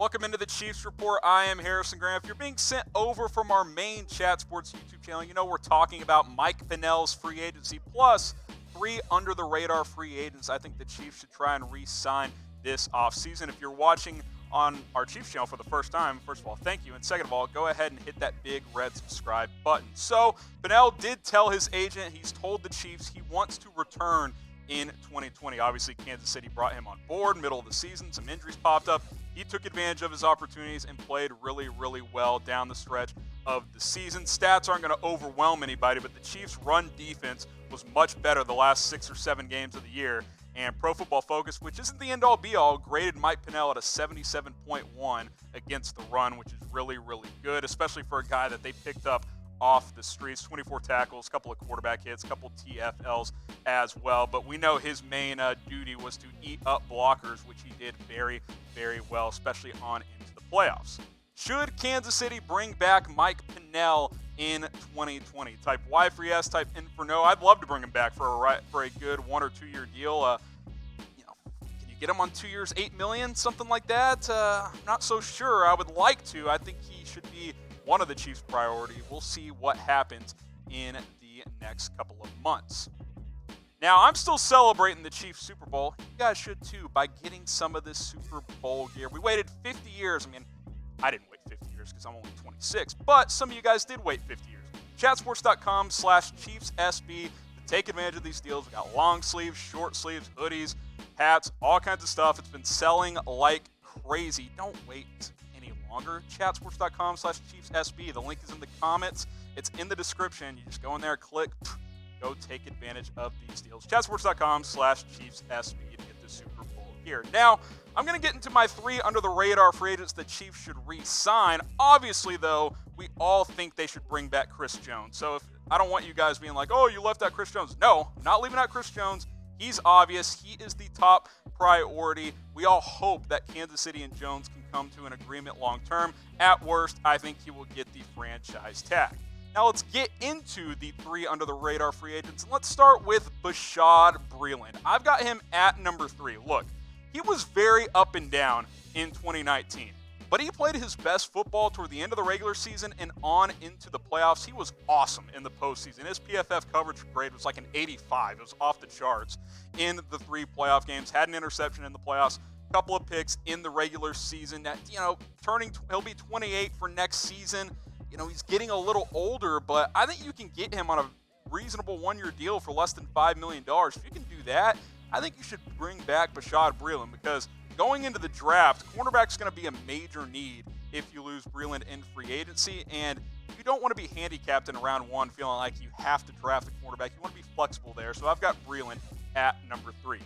Welcome into the Chiefs Report. I am Harrison Graham. If you're being sent over from our main Chat Sports YouTube channel, you know we're talking about Mike Pennel's free agency, plus 3 under-the-radar free agents I think the Chiefs should try and re-sign this offseason. If you're watching on our Chiefs channel for the first time, first of all, thank you. And second of all, go ahead and hit that big red subscribe button. So, Pennel did tell his agent, he's told the Chiefs he wants to return in 2020. Obviously, Kansas City brought him on board middle of the season. Some injuries popped up. He took advantage of his opportunities and played really, really well down the stretch of the season. Stats aren't going to overwhelm anybody, but the Chiefs' run defense was much better the last 6 or 7 games of the year. And Pro Football Focus, which isn't the end-all be-all, graded Mike Pennel at a 77.1 against the run, which is really, really good, especially for a guy that they picked up off the streets. 24 tackles, a couple of quarterback hits, a couple of TFLs as well. But we know his main duty was to eat up blockers, which he did very, very well, especially on into the playoffs. Should Kansas City bring back Mike Pennel in 2020? Type Y for yes, type N for no. I'd love to bring him back for a good 1 or 2 year deal. Can you get him on 2 years, $8 million, something like that? I'm not so sure. I would like to. I think he should be one of the Chiefs' priority. We'll see what happens in the next couple of months. Now, I'm still celebrating the Chiefs Super Bowl. You guys should too, by getting some of this Super Bowl gear. We waited 50 years. I mean, I didn't wait 50 years because I'm only 26, but some of you guys did wait 50 years. Chatsports.com/ChiefsSB to take advantage of these deals. We got long sleeves, short sleeves, hoodies, hats, all kinds of stuff. It's been selling like crazy. Don't wait any longer. Chatsports.com/ChiefsSB. The link is in the comments. It's in the description. You just go in there, click, go take advantage of these deals. Chatsports.com/ChiefsSB to get the Super Bowl gear. Now, I'm going to get into my 3 under-the-radar free agents the Chiefs should re-sign. Obviously, though, we all think they should bring back Chris Jones. So I don't want you guys being like, oh, you left out Chris Jones. No, I'm not leaving out Chris Jones. He's obvious. He is the top priority. We all hope that Kansas City and Jones can come to an agreement long-term. At worst, I think he will get the franchise tag. Now let's get into the 3 under-the-radar free agents. And let's start with Bashaud Breeland. I've got him at number 3. Look, he was very up and down in 2019. But he played his best football toward the end of the regular season and on into the playoffs. He was awesome in the postseason. His PFF coverage grade was like an 85. It was off the charts in the 3 playoff games. Had an interception in the playoffs, a couple of picks in the regular season. That, he'll be 28 for next season. He's getting a little older, but I think you can get him on a reasonable 1-year deal for less than $5 million. If you can do that, I think you should bring back Bashaud Breeland, because going into the draft, cornerback's going to be a major need if you lose Breeland in free agency, and you don't want to be handicapped in round 1 feeling like you have to draft a cornerback. You want to be flexible there, so I've got Breeland at number 3.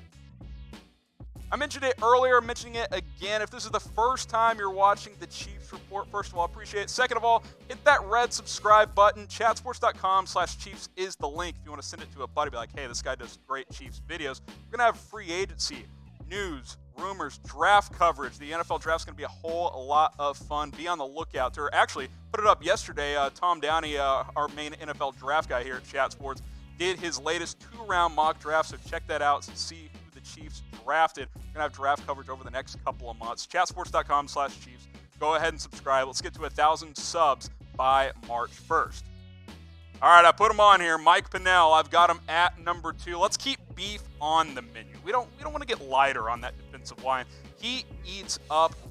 I mentioned it earlier, mentioning it again. If this is the first time you're watching the Chiefs Report, first of all, I appreciate it. Second of all, hit that red subscribe button. Chatsports.com/Chiefs is the link if you want to send it to a buddy. Be like, hey, this guy does great Chiefs videos. We're going to have free agency, news, rumors, draft coverage. The NFL draft's going to be a whole lot of fun. Be on the lookout. To actually put it up yesterday. Tom Downey, our main NFL draft guy here at Chat Sports, did his latest 2-round mock draft, so check that out to see who the Chiefs drafted. We're going to have draft coverage over the next couple of months. Chatsports.com/Chiefs. Go ahead and subscribe. Let's get to 1,000 subs by March 1st. All right, I put him on here. Mike Pennel, I've got him at number 2. Let's keep beef on the menu. We don't want to get lighter on that defensive line. He eats up the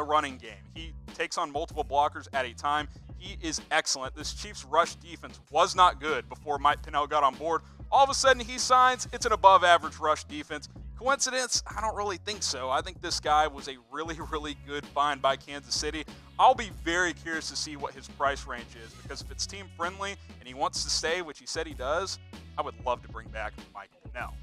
running game. He takes on multiple blockers at a time. He is excellent. This Chiefs rush defense was not good before Mike Pennel got on board. All of a sudden he signs, it's an above-average rush defense. Coincidence? I don't really think so. I think this guy was a really, really good find by Kansas City. I'll be very curious to see what his price range is, because if it's team-friendly and he wants to stay, which he said he does, I would love to bring back Mike Pennel.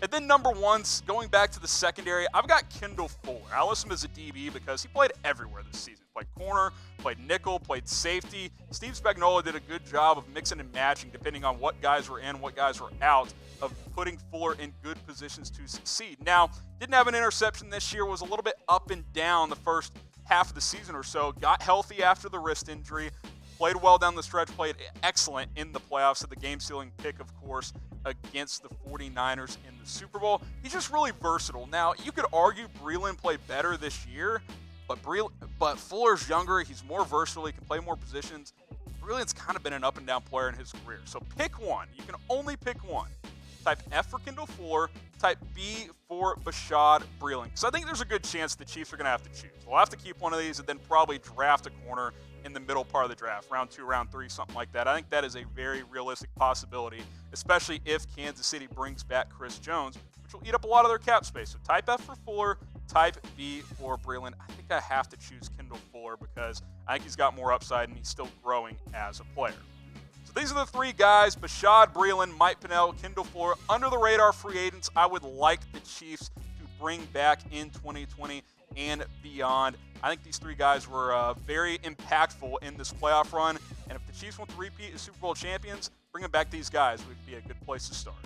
And then number 1, going back to the secondary, I've got Kendall Fuller. I list him as a DB because he played everywhere this season. Played corner, played nickel, played safety. Steve Spagnuolo did a good job of mixing and matching depending on what guys were in, what guys were out, of putting Fuller in good positions to succeed. Now, didn't have an interception this year, was a little bit up and down the first half of the season or so, got healthy after the wrist injury, played well down the stretch, played excellent in the playoffs, at the game-sealing pick, of course, against the 49ers in the Super Bowl. He's just really versatile. Now, you could argue Breeland played better this year, But Fuller's younger. He's more versatile. He can play more positions. Breeland's kind of been an up-and-down player in his career. So pick one. You can only pick one. Type F for Kendall Fuller. Type B for Bashaud Breeland. Because I think there's a good chance the Chiefs are going to have to choose. We'll have to keep one of these and then probably draft a corner in the middle part of the draft, round 2, round 3, something like that. I think that is a very realistic possibility, especially if Kansas City brings back Chris Jones, which will eat up a lot of their cap space. So type F for Fuller, type B for Breeland. I think I have to choose Kendall Fuller because I think he's got more upside and he's still growing as a player. So these are the 3 guys: Bashaud Breeland, Mike Pennel, Kendall Fuller, under the radar free agents I would like the Chiefs to bring back in 2020 and beyond. I think these 3 guys were very impactful in this playoff run, and if the Chiefs want to repeat as Super Bowl champions, bringing back these guys would be a good place to start.